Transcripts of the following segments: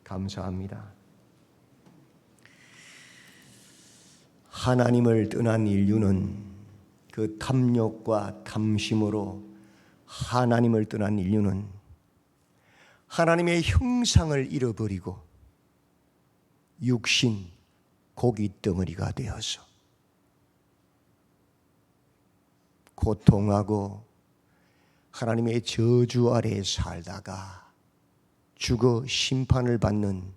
감사합니다. 하나님을 떠난 인류는 그 탐욕과 탐심으로 하나님을 떠난 인류는 하나님의 형상을 잃어버리고 육신, 고기 덩어리가 되어서 고통하고 하나님의 저주 아래에 살다가 죽어 심판을 받는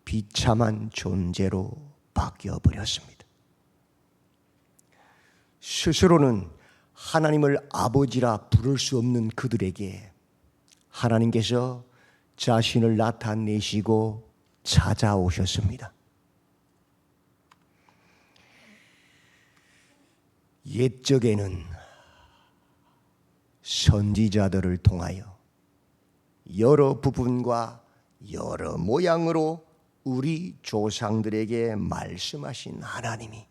비참한 존재로 바뀌어버렸습니다. 스스로는 하나님을 아버지라 부를 수 없는 그들에게 하나님께서 자신을 나타내시고 찾아오셨습니다. 옛적에는 선지자들을 통하여 여러 부분과 여러 모양으로 우리 조상들에게 말씀하신 하나님이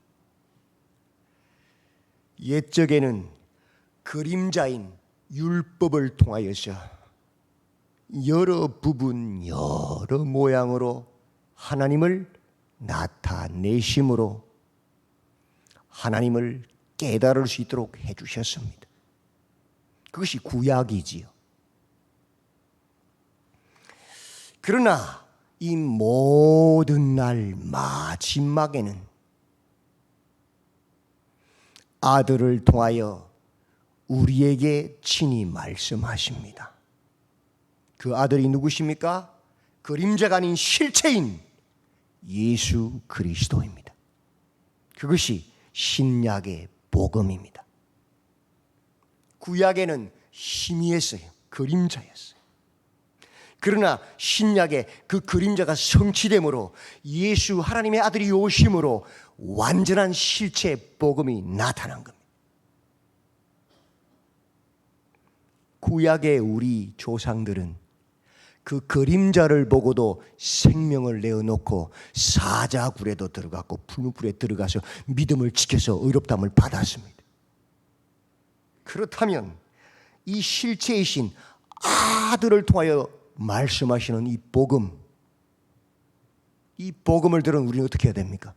옛적에는 그림자인 율법을 통하여서 여러 부분 여러 모양으로 하나님을 나타내심으로 하나님을 깨달을 수 있도록 해주셨습니다. 그것이 구약이지요. 그러나 이 모든 날 마지막에는 아들을 통하여 우리에게 친히 말씀하십니다. 그 아들이 누구십니까? 그림자가 아닌 실체인 예수 그리스도입니다. 그것이 신약의 복음입니다. 구약에는 희미했어요. 그림자였어요. 그러나 신약에 그 그림자가 성취됨으로 예수 하나님의 아들이 오심으로 완전한 실체 복음이 나타난 겁니다. 구약의 우리 조상들은 그 그림자를 보고도 생명을 내어놓고 사자굴에도 들어갔고 풀무불에 들어가서 믿음을 지켜서 의롭다함을 받았습니다. 그렇다면 이 실체이신 아들을 통하여 말씀하시는 이 복음을 들은 우리는 어떻게 해야 됩니까?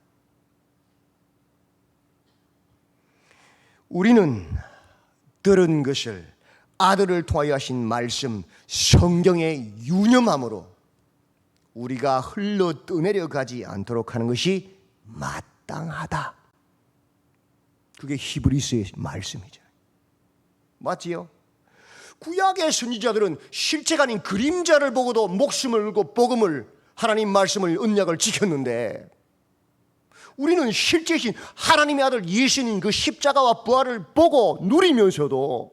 우리는 들은 것을 아들을 통하여 하신 말씀 성경의 유념함으로 우리가 흘러 떠내려 가지 않도록 하는 것이 마땅하다. 그게 히브리서의 말씀이잖아요. 맞지요? 구약의 선지자들은 실체가 아닌 그림자를 보고도 목숨을 걸고 복음을 하나님 말씀을 언약을 지켰는데 우리는 실제신 하나님의 아들 예수님 그 십자가와 부활을 보고 누리면서도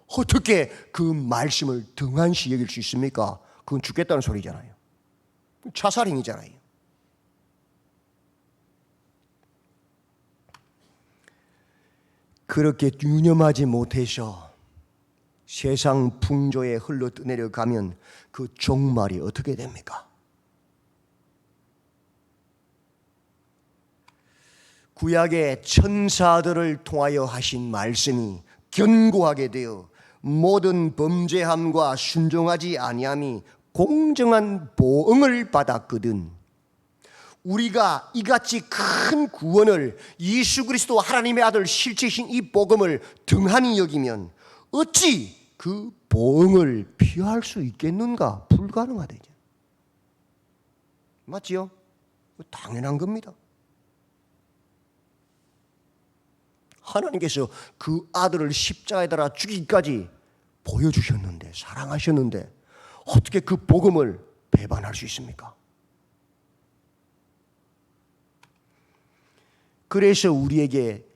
어떻게 그 말씀을 등한시 여길 수 있습니까? 그건 죽겠다는 소리잖아요. 자살행위잖아요. 그렇게 유념하지 못해서 세상 풍조에 흘러 내려가면 그 종말이 어떻게 됩니까? 구약의 천사들을 통하여 하신 말씀이 견고하게 되어 모든 범죄함과 순종하지 아니함이 공정한 보응을 받았거든 우리가 이같이 큰 구원을 예수 그리스도 하나님의 아들 실체신 이 복음을 등한히 여기면 어찌 그 보응을 피할 수 있겠는가? 불가능하대죠. 맞지요? 당연한 겁니다. 하나님께서 그 아들을 십자가에 달아 죽이기까지 보여주셨는데 사랑하셨는데 어떻게 그 복음을 배반할 수 있습니까? 그래서 우리에게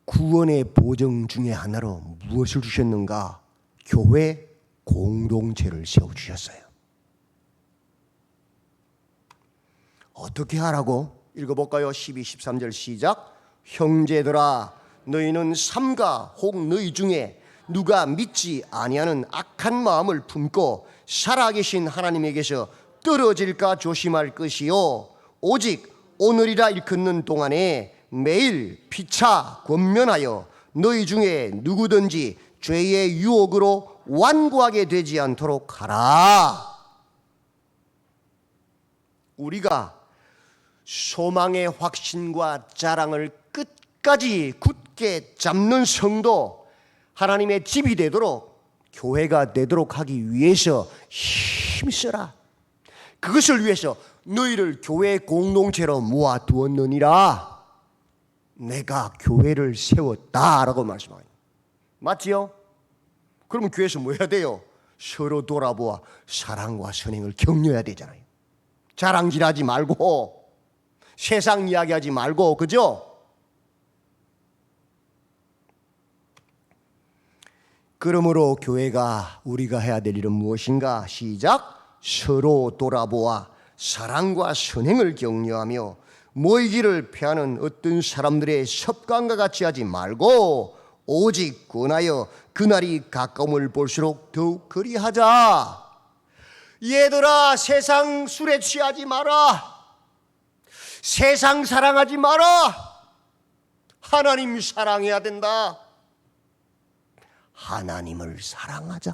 구원의 보증 중에 하나로 무엇을 주셨는가? 교회 공동체를 세워주셨어요. 어떻게 하라고? 읽어볼까요? 12, 13절 시작. 형제들아 너희는 삼가 혹 너희 중에 누가 믿지 아니하는 악한 마음을 품고 살아계신 하나님에게서 떨어질까 조심할 것이요 오직 오늘이라 일컫는 동안에 매일 피차 권면하여 너희 중에 누구든지 죄의 유혹으로 완고하게 되지 않도록 하라. 우리가 소망의 확신과 자랑을 끝까지 굳게 잡는 성도, 하나님의 집이 되도록, 교회가 되도록 하기 위해서 힘써라. 그것을 위해서 너희를 교회 공동체로 모아두었느니라. 내가 교회를 세웠다라고 말씀합니다. 맞지요? 그러면 교회에서 뭐 해야 돼요? 서로 돌아보아 사랑과 선행을 격려해야 되잖아요. 자랑질하지 말고, 세상 이야기하지 말고, 그죠? 그러므로 교회가 우리가 해야 될 일은 무엇인가? 시작. 서로 돌아보아 사랑과 선행을 격려하며 모이기를 피하는 어떤 사람들의 습관과 같이 하지 말고 오직 권하여 그날이 가까움을 볼수록 더욱 그리하자. 얘들아, 세상 술에 취하지 마라. 세상 사랑하지 마라. 하나님 사랑해야 된다. 하나님을 사랑하자.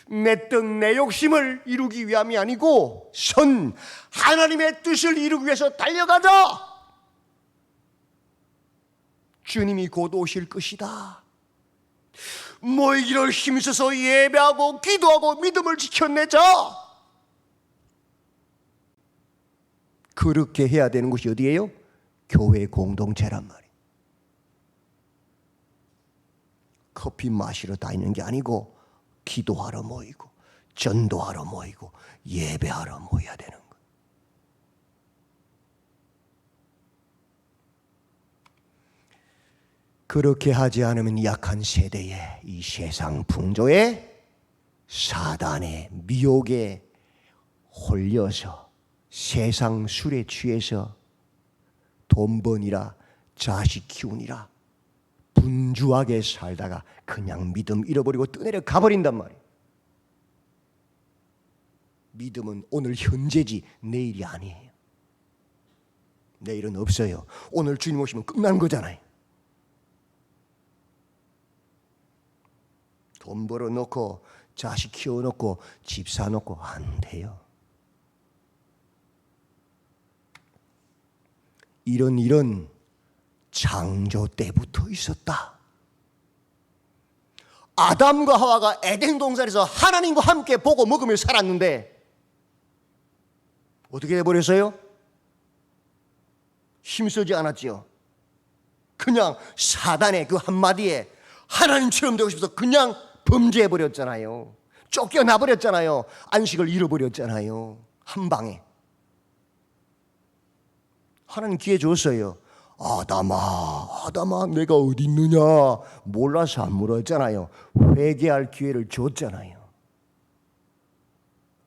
내 뜻, 내 욕심을 이루기 위함이 아니고 하나님의 뜻을 이루기 위해서 달려가자. 주님이 곧 오실 것이다. 모이기를 힘써서 예배하고 기도하고 믿음을 지켜내자. 그렇게 해야 되는 곳이 어디예요? 교회 공동체란 말이에요. 커피 마시러 다니는 게 아니고 기도하러 모이고 전도하러 모이고 예배하러 모여야 되는 거예요. 그렇게 하지 않으면 약한 세대에 이 세상 풍조에 사단의 미혹에 홀려서 세상 술에 취해서 돈 버니라 자식 키우니라 분주하게 살다가 그냥 믿음 잃어버리고 떠내려 가버린단 말이에요. 믿음은 오늘 현재지 내일이 아니에요. 내일은 없어요. 오늘 주님 오시면 끝난 거잖아요. 돈 벌어놓고 자식 키워놓고 집 사놓고 안 돼요. 이런 일은 창조 때부터 있었다. 아담과 하와가 에덴 동산에서 하나님과 함께 보고 먹으며 살았는데 어떻게 해버렸어요? 힘쓰지 않았지요. 그냥 사단의 그 한마디에 하나님처럼 되고 싶어서 그냥 범죄해버렸잖아요. 쫓겨나버렸잖아요. 안식을 잃어버렸잖아요. 한 방에. 하나님 기회 줬어요. 아담아 내가 어디 있느냐 몰라서 안 물었잖아요. 회개할 기회를 줬잖아요.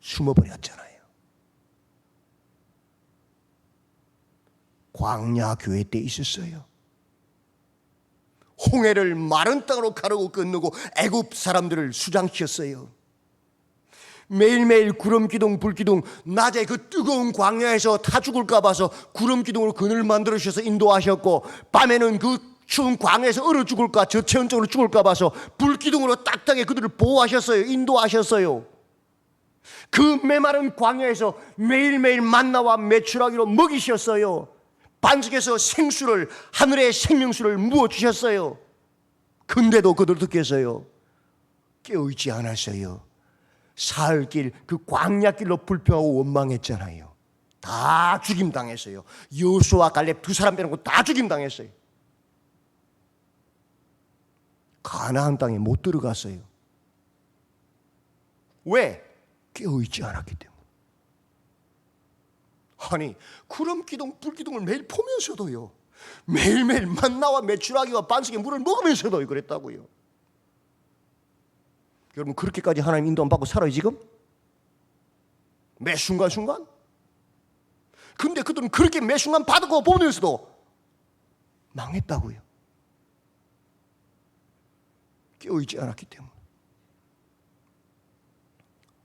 숨어버렸잖아요. 광야 교회 때 있었어요. 홍해를 마른 땅으로 가르고 건너고 애굽 사람들을 수장시켰어요. 매일매일 구름기둥 불기둥, 낮에 그 뜨거운 광야에서 타 죽을까 봐서 구름기둥으로 그늘 만들어 주셔서 인도하셨고, 밤에는 그 추운 광야에서 얼어 죽을까 저체온적으로 죽을까 봐서 불기둥으로 따뜻하게 그들을 보호하셨어요. 인도하셨어요. 그 메마른 광야에서 매일매일 만나와 메추라기로 먹이셨어요. 반석에서 생수를, 하늘의 생명수를 부어주셨어요. 근데도 그들 어떻겠어요? 깨어있지 않았어요. 사흘길 그 광야길로 불평하고 원망했잖아요. 다 죽임당했어요. 여호수아 갈렙 두 사람 빼놓고 다 죽임당했어요. 가나안 땅에 못 들어갔어요. 왜? 깨어있지 않았기 때문에. 아니, 구름기둥 불기둥을 매일 보면서도요, 매일매일 만나와 메추라기와 반석의 물을 먹으면서도 그랬다고요. 여러분, 그렇게까지 하나님 인도 안 받고 살아요 지금? 매 순간순간? 근데 그들은 그렇게 매 순간 받고 보면서도 망했다고요. 깨어있지 않았기 때문에.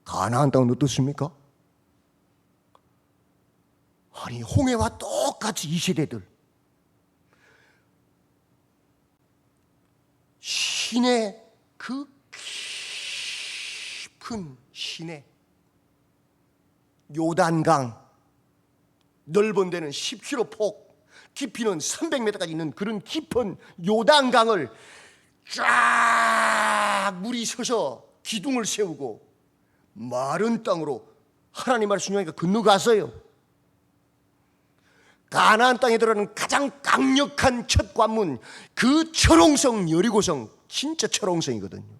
가나안 땅은 어떻습니까? 아니, 홍해와 똑같이 이 세대들 신의 그 깊은 신의 요단강, 넓은 데는 10km 폭, 깊이는 300m까지 있는 그런 깊은 요단강을 쫙 물이 서서 기둥을 세우고 마른 땅으로 하나님 말 순종하니까 건너갔어요. 가나안 땅에 들어가는 가장 강력한 첫 관문, 그 철옹성 여리고성, 진짜 철옹성이거든요.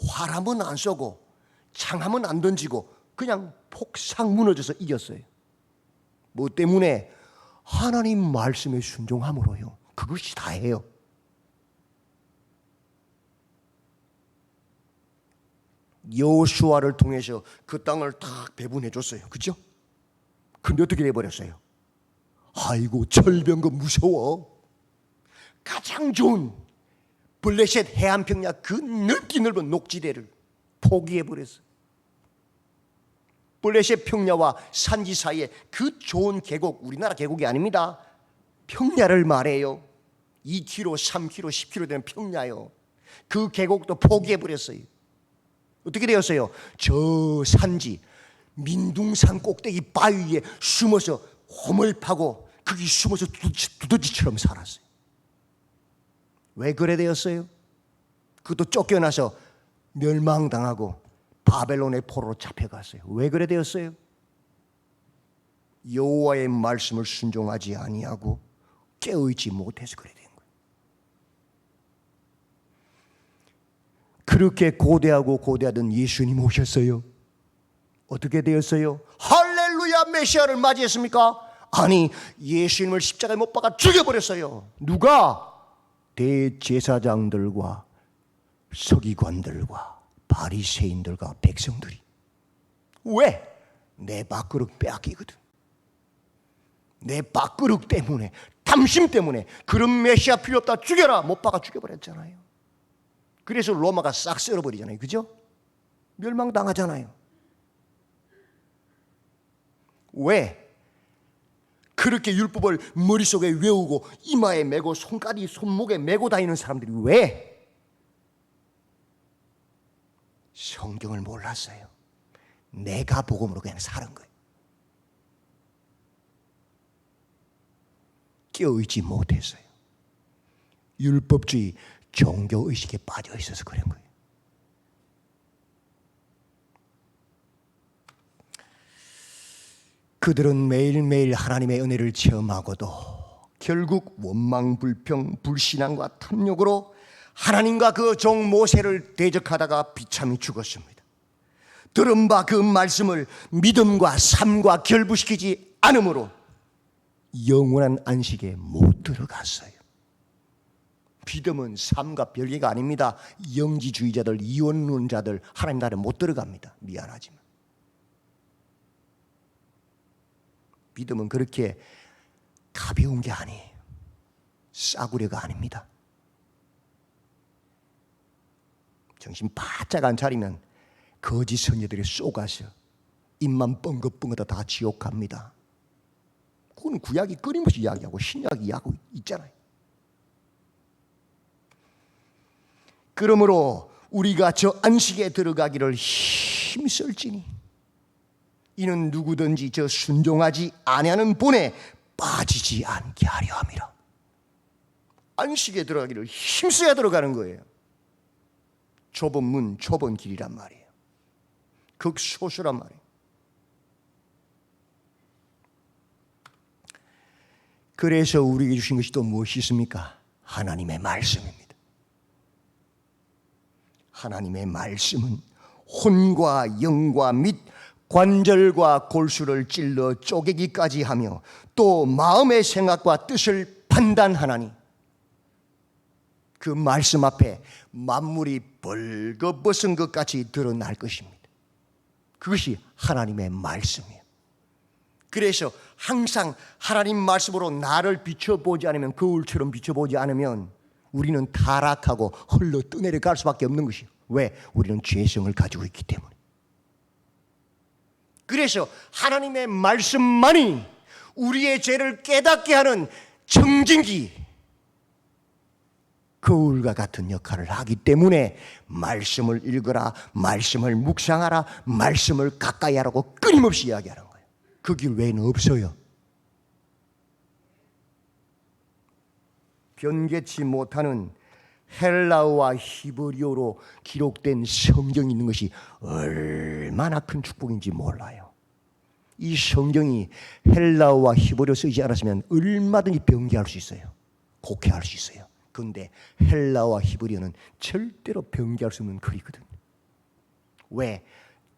활하면 안 쏘고 창하면 안 던지고 그냥 폭삭 무너져서 이겼어요. 뭐 때문에? 하나님 말씀에 순종함으로요. 그것이 다예요. 여호수아를 통해서 그 땅을 딱 배분해 줬어요. 그죠? 근데 어떻게 돼버렸어요? 아이고, 철병거 무서워. 가장 좋은 블레셋 해안평야 그 넓기 넓은 녹지대를 포기해버렸어요. 블레셋 평야와 산지 사이에 그 좋은 계곡, 우리나라 계곡이 아닙니다. 평야를 말해요. 2km, 3km, 10km 되는 평야요. 그 계곡도 포기해버렸어요. 어떻게 되었어요? 저 산지 민둥산 꼭대기 바위 위에 숨어서 홈을 파고 거기 숨어서 두더지처럼 살았어요. 왜 그래 되었어요? 그것도 쫓겨나서 멸망당하고 바벨론의 포로로 잡혀갔어요. 왜 그래 되었어요? 여호와의 말씀을 순종하지 아니하고 깨어있지 못해서 그래 된 거예요. 그렇게 고대하고 고대하던 예수님 오셨어요. 어떻게 되었어요? 할렐루야, 메시아를 맞이했습니까? 아니, 예수님을 십자가에 못 박아 죽여버렸어요. 누가? 대제사장들과 서기관들과 바리새인들과 백성들이. 왜? 내 밥그릇 빼앗기거든. 내 밥그릇 때문에, 탐심 때문에 그런 메시아 필요 없다, 죽여라, 못 박아 죽여버렸잖아요. 그래서 로마가 싹 썰어버리잖아요. 그죠? 멸망당하잖아요. 왜? 그렇게 율법을 머릿속에 외우고 이마에 메고 손가락이 손목에 메고 다니는 사람들이 왜? 성경을 몰랐어요. 내가 복음으로 그냥 사는 거예요. 깨어있지 못했어요. 율법주의, 종교의식에 빠져 있어서 그런 거예요. 그들은 매일매일 하나님의 은혜를 체험하고도 결국 원망, 불평, 불신앙과 탐욕으로 하나님과 그 종 모세를 대적하다가 비참히 죽었습니다. 들은 바 그 말씀을 믿음과 삶과 결부시키지 않으므로 영원한 안식에 못 들어갔어요. 믿음은 삶과 별개가 아닙니다. 영지주의자들, 이원론자들 하나님 나라에 못 들어갑니다. 미안하지만 믿음은 그렇게 가벼운 게 아니에요. 싸구려가 아닙니다. 정신 바짝 안 차리면 거짓 선녀들이 쏘가서 입만 뻥긋뻥긋 다 지옥 갑니다. 그건 구약이 끊임없이 이야기하고 신약이 이야기하고 있잖아요. 그러므로 우리가 저 안식에 들어가기를 힘쓸지니 이는 누구든지 저 순종하지 아니하는 본에 빠지지 않게 하려 함이라. 안식에 들어가기를 힘써야 들어가는 거예요. 좁은 문, 좁은 길이란 말이에요. 극소수란 말이에요. 그래서 우리에게 주신 것이 또 무엇이 있습니까? 하나님의 말씀입니다. 하나님의 말씀은 혼과 영과 및 관절과 골수를 찔러 쪼개기까지 하며 또 마음의 생각과 뜻을 판단하나니 그 말씀 앞에 만물이 벌거벗은 것 같이 드러날 것입니다. 그것이 하나님의 말씀이에요. 그래서 항상 하나님 말씀으로 나를 비춰보지 않으면, 거울처럼 비춰보지 않으면 우리는 타락하고 흘러 떠내려갈 수밖에 없는 것이에요. 왜? 우리는 죄성을 가지고 있기 때문에. 그래서 하나님의 말씀만이 우리의 죄를 깨닫게 하는 청진기, 거울과 같은 역할을 하기 때문에 말씀을 읽어라, 말씀을 묵상하라, 말씀을 가까이 하라고 끊임없이 이야기하는 거예요. 그 길 외에는 없어요. 변개치 못하는 헬라어와 히브리어로 기록된 성경이 있는 것이 얼마나 큰 축복인지 몰라요. 이 성경이 헬라어와 히브리어 쓰지 않았으면 얼마든지 변개할 수 있어요. 곡해할 수 있어요. 그런데 헬라어와 히브리어는 절대로 변개할 수 없는 글이거든. 왜?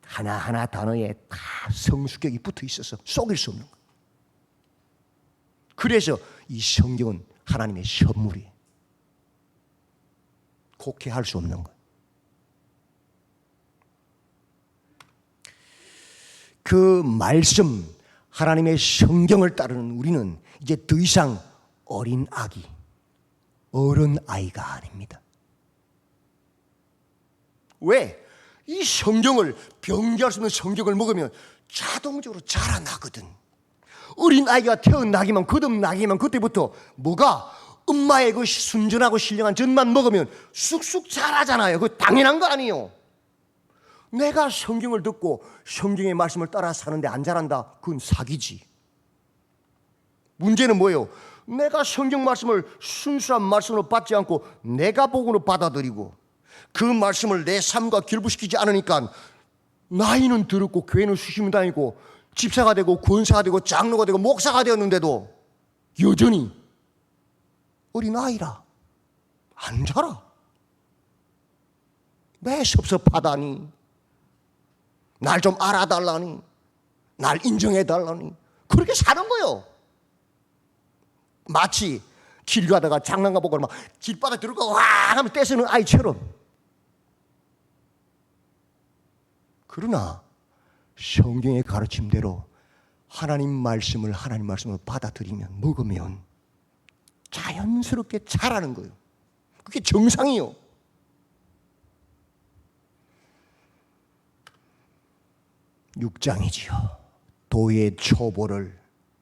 하나하나 단어에 다 성수격이 붙어 있어서 속일 수 없는 거예요. 그래서 이 성경은 하나님의 선물이에요. 곡해할 수 없는 거예요. 그 말씀, 하나님의 성경을 따르는 우리는 이제 더 이상 어린 아기, 어른 아이가 아닙니다. 왜? 이 성경을, 변개할 수 없는 성경을 먹으면 자동적으로 자라나거든. 어린 아이가 태어나기만, 거듭나기만 그때부터 뭐가 엄마의 그 순전하고 신령한 젖만 먹으면 쑥쑥 자라잖아요. 그거 당연한 거 아니에요. 내가 성경을 듣고 성경의 말씀을 따라 사는데 안 자란다? 그건 사기지. 문제는 뭐예요? 내가 성경 말씀을 순수한 말씀으로 받지 않고 내가 복음으로 받아들이고 그 말씀을 내 삶과 결부시키지 않으니까 나이는 들었고 교회는 수시문 다니고 집사가 되고 권사가 되고 장로가 되고 목사가 되었는데도 여전히 어린아이라 안 자라. 왜 섭섭하다니, 날 좀 알아달라니, 날 인정해달라니 그렇게 사는 거예요. 마치 길 가다가 장난감 보고 막 길바닥에 들어가 와 하면 떼쓰는 아이처럼. 그러나 성경의 가르침대로 하나님 말씀을 받아들이면, 먹으면 자연스럽게 자라는 거예요. 그게 정상이요. 육장이지요. 도의 초보를,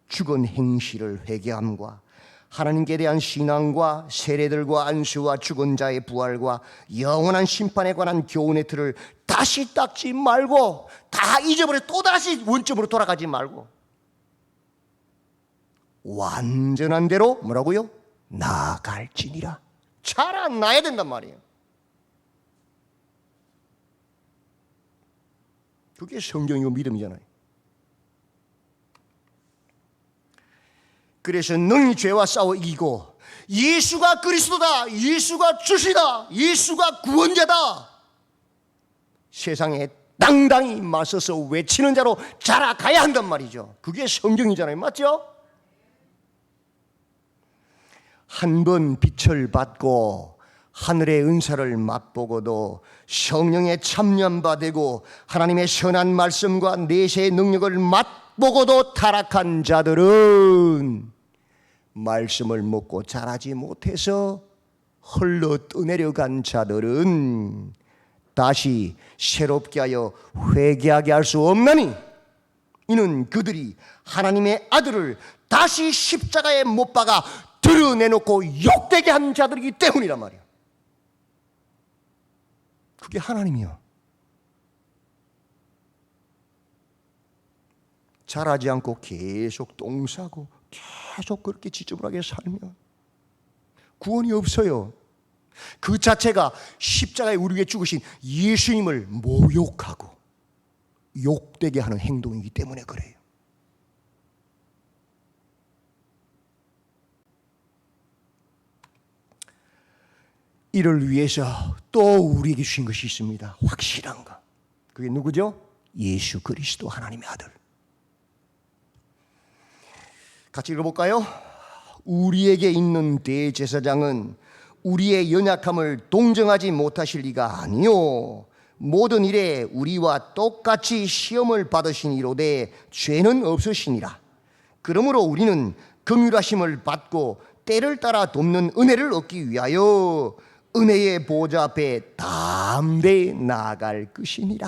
죽은 행실을 회개함과 하나님께 대한 신앙과 세례들과 안수와 죽은 자의 부활과 영원한 심판에 관한 교훈의 틀을 다시 닦지 말고, 다 잊어버려 또다시 원점으로 돌아가지 말고 완전한 대로 뭐라고요? 나아갈지니라. 자라나야 된단 말이에요. 그게 성경이고 믿음이잖아요. 그래서 능히 죄와 싸워 이기고 예수가 그리스도다, 예수가 주시다, 예수가 구원자다, 세상에 당당히 맞서서 외치는 자로 자라가야 한단 말이죠. 그게 성경이잖아요. 맞죠? 한 번 빛을 받고 하늘의 은사를 맛보고도 성령의 참여바 되고 하나님의 선한 말씀과 내세의 능력을 맛보고도 타락한 자들은 말씀을 먹고 자라지 못해서 헐러 떠내려간 자들은 다시 새롭게 하여 회개하게 할 수 없나니, 이는 그들이 하나님의 아들을 다시 십자가에 못 박아 드러내놓고 욕되게 한 자들이기 때문이란 말이야. 그게 하나님이요. 자라지 않고 계속 똥 싸고 계속 그렇게 지저분하게 살면 구원이 없어요. 그 자체가 십자가에 우리 위해 죽으신 예수님을 모욕하고 욕되게 하는 행동이기 때문에 그래요. 이를 위해서 또 우리에게 주신 것이 있습니다. 확실한 것. 그게 누구죠? 예수 그리스도 하나님의 아들. 같이 읽어볼까요? 우리에게 있는 대제사장은 우리의 연약함을 동정하지 못하실 리가 아니요, 모든 일에 우리와 똑같이 시험을 받으시니로되 죄는 없으시니라. 그러므로 우리는 긍휼하심을 받고 때를 따라 돕는 은혜를 얻기 위하여 은혜의 보좌 앞에 담대히 나아갈 것이니라.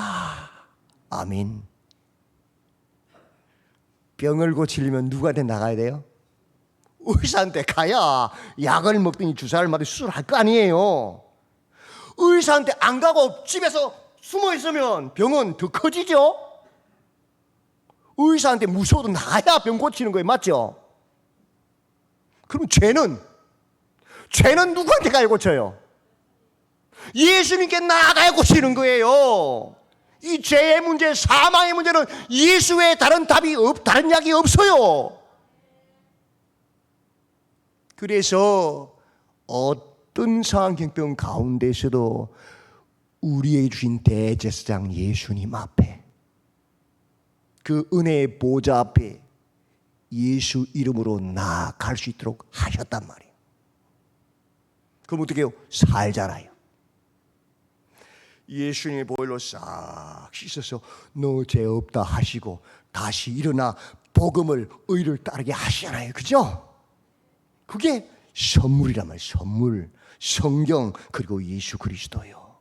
아멘. 병을 고치려면 누구한테 나가야 돼요? 의사한테 가야 약을 먹더니 주사를 맞더니 수술할 거 아니에요. 의사한테 안 가고 집에서 숨어 있으면 병은 더 커지죠. 의사한테 무서워도 나야 병 고치는 거예요. 맞죠? 그럼 죄는 누구한테 가야 고쳐요? 예수님께 나가야 고치는 거예요. 이 죄의 문제, 사망의 문제는 예수 외에 다른 약이 없어요. 그래서 어떤 상황 형편 가운데서도 우리에게 주신 대제사장 예수님 앞에, 그 은혜의 보좌 앞에 예수 이름으로 나아갈 수 있도록 하셨단 말이에요. 그럼 어떻게 해요? 살잖아요. 예수님의 보혈로 싹 씻어서 너 죄 없다 하시고 다시 일어나 복음을, 의를 따르게 하시잖아요. 그죠? 그게 선물이란 말이에요. 선물. 성경 그리고 예수 그리스도요.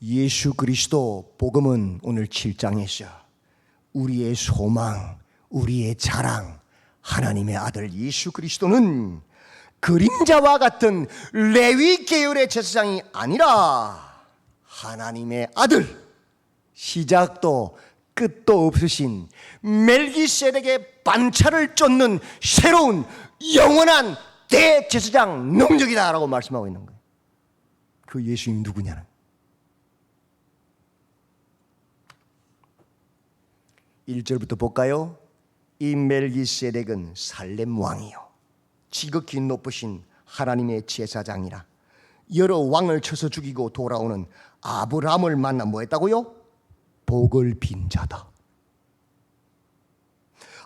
예수 그리스도 복음은 오늘 7장에서 우리의 소망, 우리의 자랑, 하나님의 아들 예수 그리스도는 그림자와 같은 레위 계열의 제사장이 아니라 하나님의 아들, 시작도 끝도 없으신 멜기세덱의 반차를 쫓는 새로운 영원한 대제사장 능력이다라고 말씀하고 있는 거예요. 그 예수님 누구냐는 1절부터 볼까요? 이 멜기세덱은 살렘 왕이요 지극히 높으신 하나님의 제사장이라. 여러 왕을 쳐서 죽이고 돌아오는 아브라함을 만나 뭐 했다고요? 복을 빈 자다.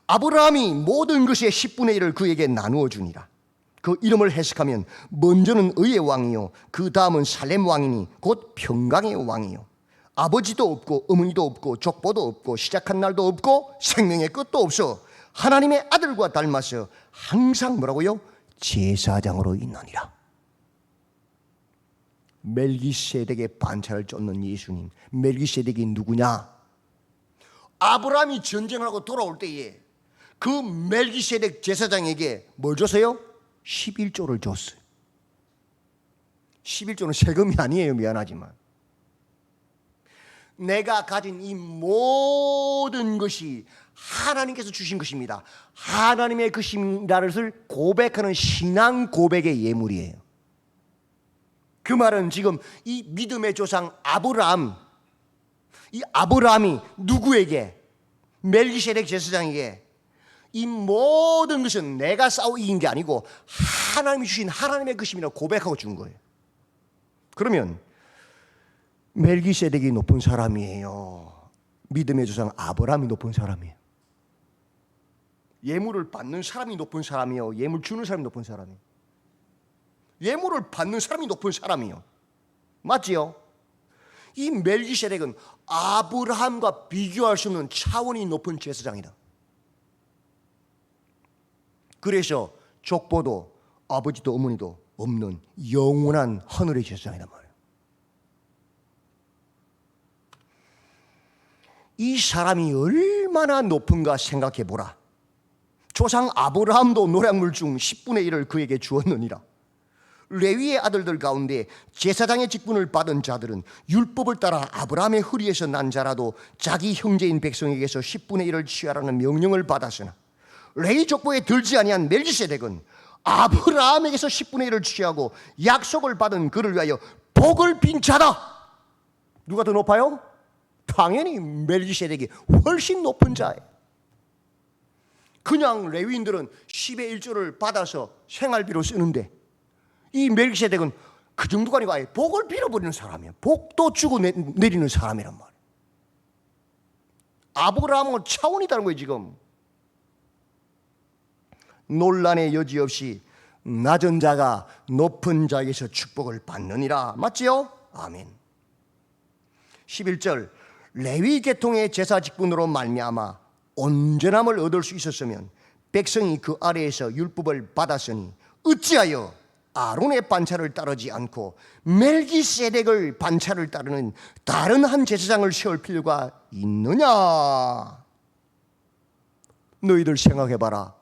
아브라함이 모든 것의 10분의 1을 그에게 나누어 주니라. 그 이름을 해석하면 먼저는 의의 왕이요 그 다음은 살렘 왕이니 곧 평강의 왕이요 아버지도 없고 어머니도 없고 족보도 없고 시작한 날도 없고 생명의 끝도 없어 하나님의 아들과 닮아서 항상 뭐라고요? 제사장으로 있느니라. 멜기세덱의 반차를 쫓는 예수님. 멜기세덱이 누구냐? 아브라함이 전쟁하고 돌아올 때에 그 멜기세덱 제사장에게 뭘 줬어요? 11조를 줬어요. 11조는 세금이 아니에요. 미안하지만 내가 가진 이 모든 것이 하나님께서 주신 것입니다. 하나님의 것이라는 것을 고백하는 신앙 고백의 예물이에요. 그 말은 지금 이 믿음의 조상 아브라함, 이 아브라함이 누구에게? 멜기세덱 제사장에게 이 모든 것은 내가 싸워 이긴 게 아니고 하나님이 주신 하나님의 것임이라고 고백하고 준 거예요. 그러면 멜기세덱이 높은 사람이에요. 믿음의 조상 아브라함이 높은 사람이에요. 예물을 받는 사람이 높은 사람이요 예물 주는 사람이 높은 사람이에요. 예물을 받는 사람이 높은 사람이요 맞지요? 이 멜기세덱은 아브라함과 비교할 수 없는 차원이 높은 제사장이다. 그래서 족보도 아버지도 어머니도 없는 영원한 하늘의 제사장이란 말이에요. 이 사람이 얼마나 높은가 생각해 보라. 조상 아브라함도 노략물 중 10분의 1을 그에게 주었느니라. 레위의 아들들 가운데 제사장의 직분을 받은 자들은 율법을 따라 아브라함의 허리에서 난 자라도 자기 형제인 백성에게서 10분의 1을 취하라는 명령을 받았으나 레위 족보에 들지 아니한 멜기세덱은 아브라함에게서 10분의 1을 취하고 약속을 받은 그를 위하여 복을 빈 자다. 누가 더 높아요? 당연히 멜기세덱이 훨씬 높은 자예요. 그냥 레위인들은 10의 1조를 받아서 생활비로 쓰는데 이 멜기세덱은 그 정도가 아니고 아예 복을 빌어버리는 사람이에요. 복도 주고 내리는 사람이란 말이에요. 아브라함은 차원이 다른 거예요. 지금 논란의 여지 없이 낮은 자가 높은 자에게서 축복을 받느니라. 맞지요? 아멘. 11절 레위 계통의 제사 직분으로 말미암아 온전함을 얻을 수 있었으면 백성이 그 아래에서 율법을 받았으니 어찌하여 아론의 반차를 따르지 않고 멜기세덱을 반차를 따르는 다른 한 제사장을 세울 필요가 있느냐? 너희들 생각해봐라.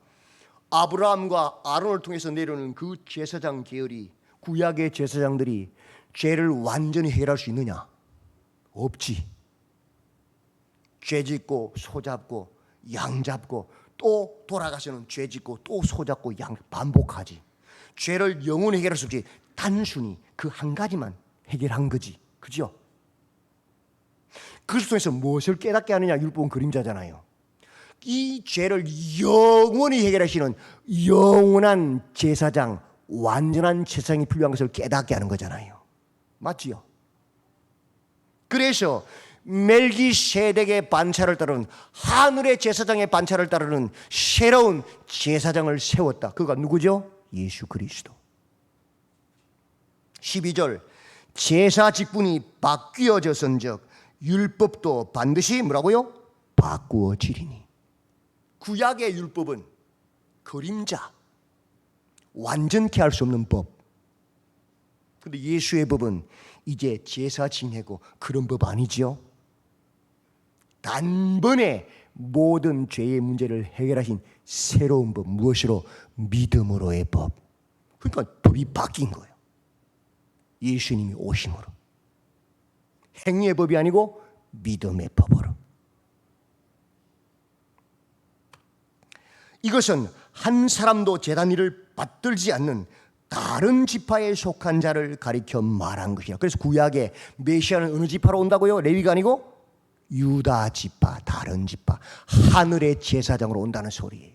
아브라함과 아론을 통해서 내려오는 그 제사장 계열이, 구약의 제사장들이 죄를 완전히 해결할 수 있느냐? 없지. 죄 짓고 소 잡고 양 잡고 또 돌아가서는 죄 짓고 또 소 잡고 양 반복하지. 죄를 영원히 해결할 수 없지. 단순히 그 한 가지만 해결한 거지. 그죠? 그리스도 통해서 무엇을 깨닫게 하느냐? 율법은 그림자잖아요. 이 죄를 영원히 해결하시는 영원한 제사장, 완전한 제사장이 필요한 것을 깨닫게 하는 거잖아요. 맞지요? 그래서 멜기세덱의 반차를 따르는, 하늘의 제사장의 반차를 따르는 새로운 제사장을 세웠다. 그가 누구죠? 예수 그리스도. 12절, 제사 직분이 바뀌어졌은즉 율법도 반드시 뭐라고요? 바꾸어지리니. 구약의 율법은 그림자, 완전케 할 수 없는 법. 그런데 예수의 법은 이제 제사 지내고 그런 법 아니지요? 단번에 모든 죄의 문제를 해결하신 새로운 법. 무엇으로? 믿음으로의 법. 그러니까 법이 바뀐 거예요. 예수님이 오심으로. 행위의 법이 아니고 믿음의 법으로. 이것은 한 사람도 제단 일을 받들지 않는 다른 지파에 속한 자를 가리켜 말한 것이야. 그래서 구약에 메시아는 어느 지파로 온다고요? 레위가 아니고 유다 지파, 다른 지파, 하늘의 제사장으로 온다는 소리예요.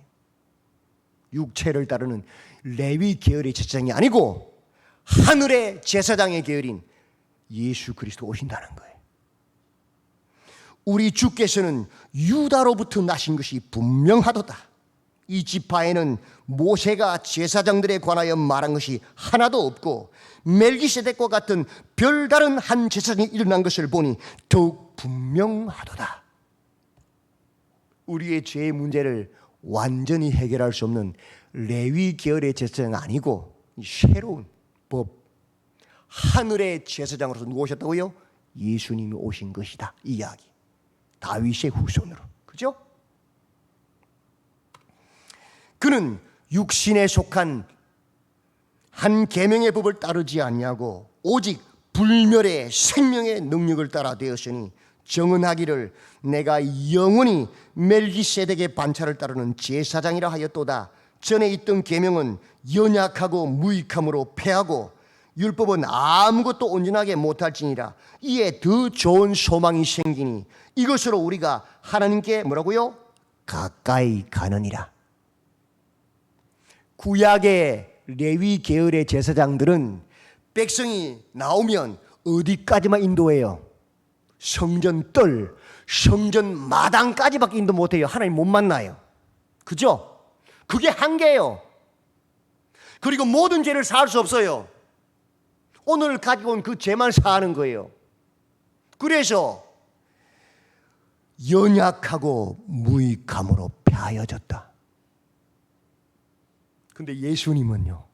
육체를 따르는 레위 계열의 제사장이 아니고 하늘의 제사장의 계열인 예수 그리스도 오신다는 거예요. 우리 주께서는 유다로부터 나신 것이 분명하도다. 이 지파에는 모세가 제사장들에 관하여 말한 것이 하나도 없고 멜기세덱과 같은 별다른 한 제사장이 일어난 것을 보니 더욱 분명하도다. 우리의 죄의 문제를 완전히 해결할 수 없는 레위 계열의 제사장이 아니고 새로운 법, 하늘의 제사장으로서 누가 오셨다고요? 예수님이 오신 것이다. 이 이야기. 다윗의 후손으로. 그죠? 그는 육신에 속한 한 계명의 법을 따르지 아니하고 오직 불멸의 생명의 능력을 따라 되었으니 정언하기를 내가 영원히 멜기세덱의 반차를 따르는 제사장이라 하였도다. 전에 있던 계명은 연약하고 무익함으로 패하고 율법은 아무것도 온전하게 못할지니라. 이에 더 좋은 소망이 생기니 이것으로 우리가 하나님께 뭐라고요? 가까이 가느니라. 구약의 레위 계열의 제사장들은 백성이 나오면 어디까지만 인도해요? 성전 뜰, 성전 마당까지밖에 인도 못해요. 하나님 못 만나요. 그죠? 그게 한계예요. 그리고 모든 죄를 사할 수 없어요. 오늘 가지고 온 그 죄만 사하는 거예요. 그래서 연약하고 무익함으로 패하여졌다. 근데 예수님은요,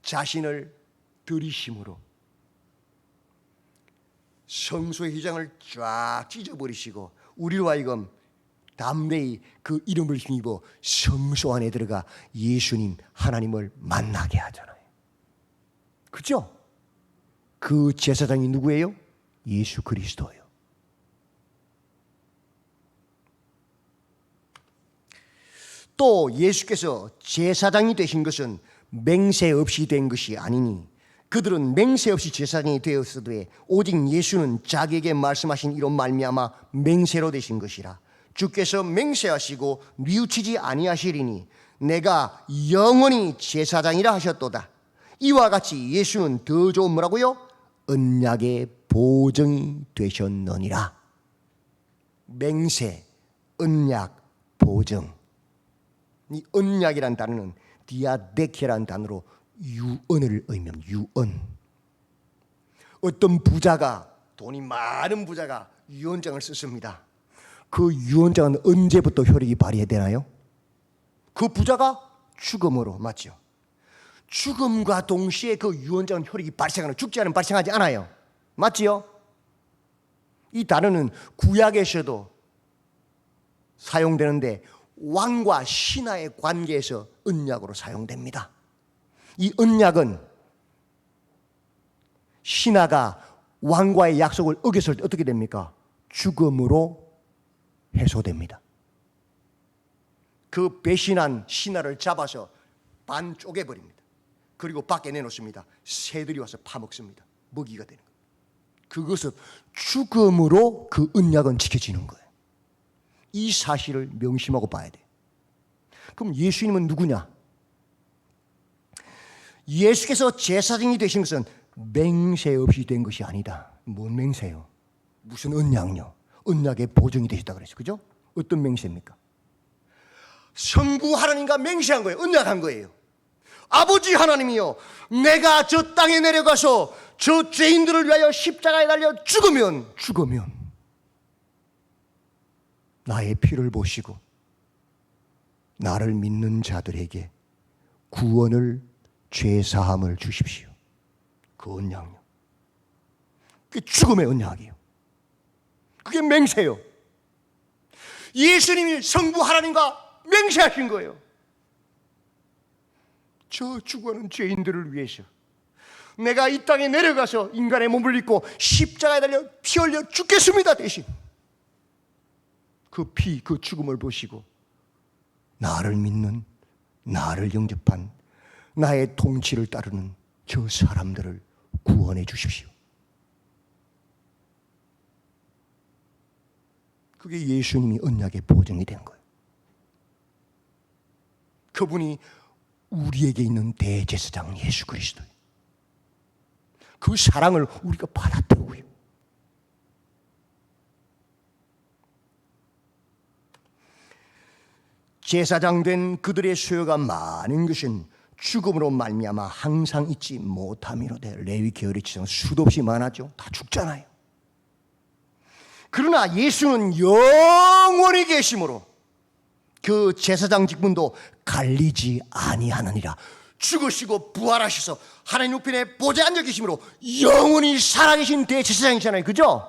자신을 들이심으로 성소의 휘장을 쫙 찢어버리시고 우리로 하여금 담대히 그 이름을 힘입어 성소 안에 들어가 예수님 하나님을 만나게 하잖아요. 그죠? 그 제사장이 누구예요? 예수 그리스도예요. 또 예수께서 제사장이 되신 것은 맹세 없이 된 것이 아니니 그들은 맹세 없이 제사장이 되었으되 오직 예수는 자기에게 말씀하신 이로 말미암아 맹세로 되신 것이라. 주께서 맹세하시고 뉘우치지 아니하시리니 내가 영원히 제사장이라 하셨도다. 이와 같이 예수는 더 좋은 뭐라고요? 언약의 보증이 되셨느니라. 맹세, 언약, 보증. 이 언약이란 단어는 디아데케라는 단어로 유언을 의미합니다. 유언. 어떤 부자가, 돈이 많은 부자가 유언장을 썼습니다. 그 유언장은 언제부터 효력이 발휘되나요? 그 부자가 죽음으로, 맞죠? 죽음과 동시에 그 유언장은 효력이 발생하는, 죽지 않으면 발생하지 않아요. 맞지요? 이 단어는 구약에서도 사용되는데 왕과 신하의 관계에서 언약으로 사용됩니다. 이 언약은 신하가 왕과의 약속을 어겼을 때 어떻게 됩니까? 죽음으로 해소됩니다. 그 배신한 신하를 잡아서 반 쪼개버립니다. 그리고 밖에 내놓습니다. 새들이 와서 파먹습니다. 먹이가 되는 거예요. 그것은 죽음으로 그 언약은 지켜지는 거예요. 이 사실을 명심하고 봐야 돼요. 그럼 예수님은 누구냐? 예수께서 제사장이 되신 것은 맹세 없이 된 것이 아니다. 뭔 맹세요? 무슨 언약요? 언약의 보증이 되셨다 그랬어요. 그죠? 어떤 맹세입니까? 성부 하나님과 맹세한 거예요. 언약한 거예요. 아버지 하나님이요, 내가 저 땅에 내려가서 저 죄인들을 위하여 십자가에 달려 죽으면 나의 피를 보시고 나를 믿는 자들에게 구원을, 죄사함을 주십시오. 그 언약요. 그게 죽음의 언약이에요. 그게 맹세요. 예수님이 성부 하나님과 맹세하신 거예요. 저 죽어가는 죄인들을 위해서 내가 이 땅에 내려가서 인간의 몸을 입고 십자가에 달려 피 흘려 죽겠습니다. 대신 그 피, 그 죽음을 보시고 나를 믿는, 나를 영접한, 나의 통치를 따르는 저 사람들을 구원해 주십시오. 그게 예수님이 언약의 보증이 된 거예요. 그분이 우리에게 있는 대제사장 예수 그리스도, 그 사랑을 우리가 받았다고요. 제사장 된 그들의 수요가 많은 것은 죽음으로 말미암아 항상 잊지 못함이로되, 레위 계열의 지성 수도 없이 많았죠. 다 죽잖아요. 그러나 예수는 영원히 계심으로 그 제사장 직분도 갈리지 아니하느니라. 죽으시고 부활하셔서 하나님 우편에 보좌에 앉아 계심으로 영원히 살아계신 대제사장이잖아요. 그죠?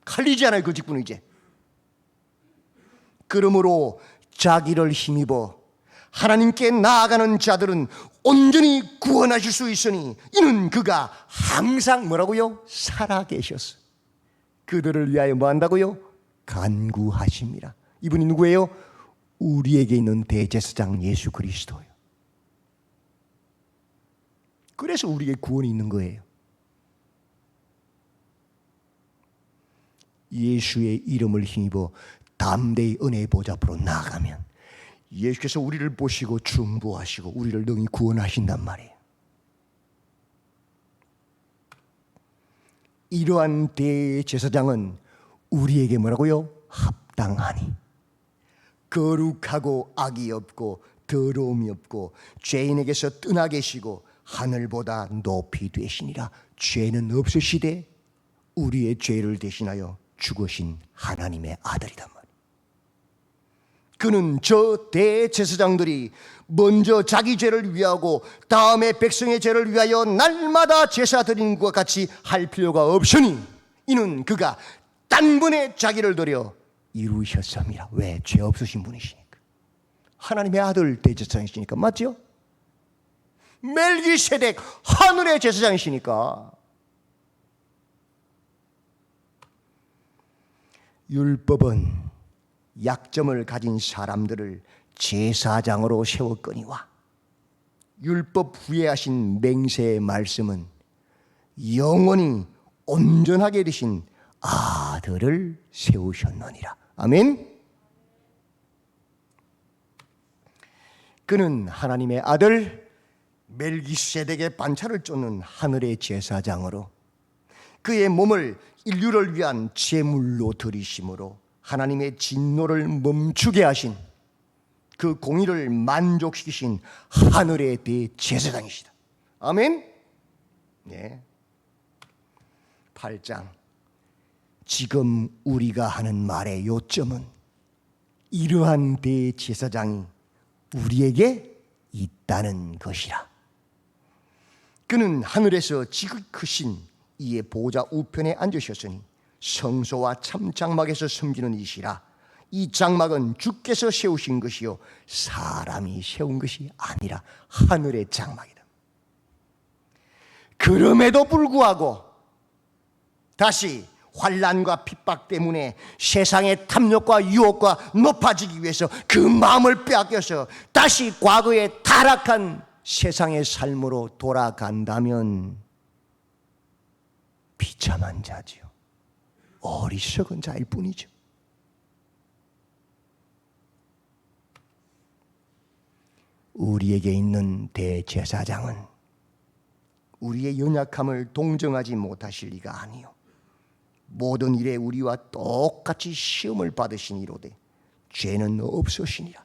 갈리지 않아요. 그 직분은 이제. 그러므로 자기를 힘입어 하나님께 나아가는 자들은 온전히 구원하실 수 있으니 이는 그가 항상 뭐라고요? 살아계셔서 그들을 위하여 뭐 한다고요? 간구하십니다. 이분이 누구예요? 우리에게 있는 대제사장 예수 그리스도예요. 그래서 우리에게 구원이 있는 거예요. 예수의 이름을 힘입어 담대히 은혜의 보좌 앞으로 나아가면 예수께서 우리를 보시고 중보하시고 우리를 능히 구원하신단 말이에요. 이러한 대제사장은 우리에게 뭐라고요? 합당하니 거룩하고 악이 없고 더러움이 없고 죄인에게서 떠나 계시고 하늘보다 높이 되시니라. 죄는 없으시되 우리의 죄를 대신하여 죽으신 하나님의 아들이란 말이에요. 그는 저 대제사장들이 먼저 자기 죄를 위하고 다음에 백성의 죄를 위하여 날마다 제사 드리는 것과 같이 할 필요가 없으니 이는 그가 단번에 자기를 드려 이루셨습니다. 왜? 죄 없으신 분이시니까. 하나님의 아들 대제사장이시니까. 맞죠? 멜기세덱 하늘의 제사장이시니까. 율법은 약점을 가진 사람들을 제사장으로 세웠거니와 율법 후에 하신 맹세의 말씀은 영원히 온전하게 되신 아들을 세우셨느니라. 아멘. 그는 하나님의 아들 멜기세덱의 반차를 쫓는 하늘의 제사장으로 그의 몸을 인류를 위한 제물로 드리심으로 하나님의 진노를 멈추게 하신 그 공의를 만족시키신 하늘의 대제사장이시다. 아멘. 네. 8장. 지금 우리가 하는 말의 요점은 이러한 대제사장이 우리에게 있다는 것이라. 그는 하늘에서 지극하신 이의 보좌 우편에 앉으셨으니 성소와 참 장막에서 섬기는 이시라. 이 장막은 주께서 세우신 것이요 사람이 세운 것이 아니라 하늘의 장막이다. 그럼에도 불구하고 다시 환난과 핍박 때문에 세상의 탐욕과 유혹과 높아지기 위해서 그 마음을 빼앗겨서 다시 과거의 타락한 세상의 삶으로 돌아간다면 비참한 자지요. 어리석은 자일 뿐이죠. 우리에게 있는 대제사장은 우리의 연약함을 동정하지 못하실 리가 아니요 모든 일에 우리와 똑같이 시험을 받으시니로되 죄는 없으시니라.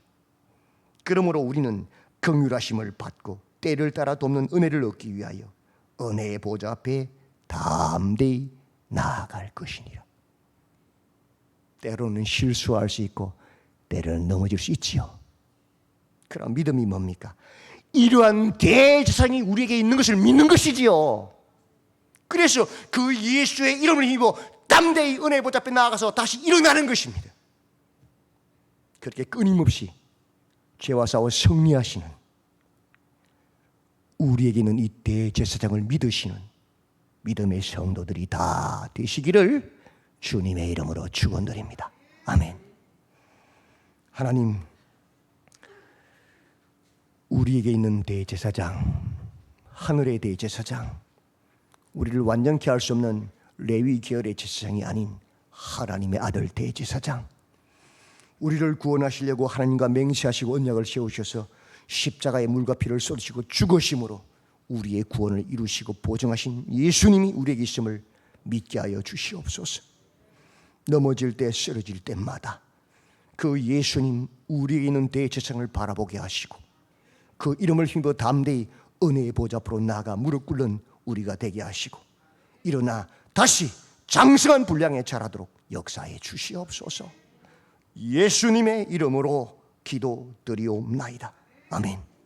그러므로 우리는 긍휼하심을 받고 때를 따라 돕는 은혜를 얻기 위하여 은혜의 보좌 앞에 담대히 나아갈 것이니라. 때로는 실수할 수 있고 때로는 넘어질 수 있지요. 그럼 믿음이 뭡니까? 이러한 대제사장이 우리에게 있는 것을 믿는 것이지요. 그래서 그 예수의 이름을 힘입어 담대히 은혜의 보좌 앞에 나아가서 다시 일어나는 것입니다. 그렇게 끊임없이 죄와 싸워 승리하시는 우리에게는 이 대제사장을 믿으시는 믿음의 성도들이 다 되시기를 주님의 이름으로 축원드립니다. 아멘. 하나님, 우리에게 있는 대제사장, 하늘의 대제사장, 우리를 완전케 할 수 없는 레위 계열의 제사장이 아닌 하나님의 아들 대제사장, 우리를 구원하시려고 하나님과 맹세하시고 언약을 세우셔서 십자가의 물과 피를 쏟으시고 죽으심으로 우리의 구원을 이루시고 보증하신 예수님이 우리에게 있음을 믿게 하여 주시옵소서. 넘어질 때 쓰러질 때마다 그 예수님, 우리에게 있는 대제사장을 바라보게 하시고 그 이름을 힘입어 담대히 은혜의 보좌 앞으로 나아가 무릎 꿇는 우리가 되게 하시고 일어나 다시 장성한 분량에 자라도록 역사해 주시옵소서. 예수님의 이름으로 기도드리옵나이다. 아멘.